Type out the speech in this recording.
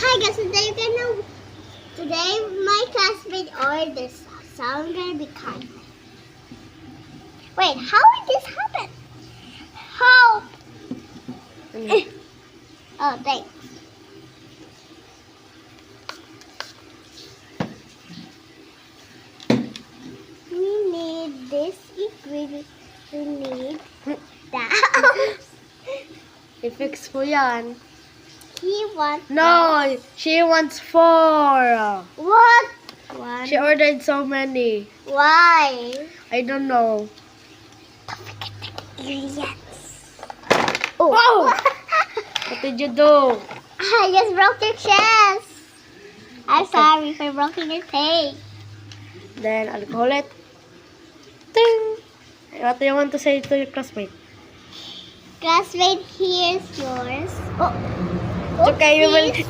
Hi guys, today my classmate ordered this, so I'm gonna be kind. Wait, how did this happen? How? Oh, thanks. We need this ingredient. We need that. I-fix mo yan. He wants. No, she wants 4. What? One. She ordered so many. Why? I don't know. Don't forget the ingredients. Oh. Wow! What did you do? I just broke your chest. I'm sorry for breaking your tape. Then, alcohol it. Ting! What do you want to say to your classmate? Classmate, here's yours. Oh. It's okay, we will... Oopsies.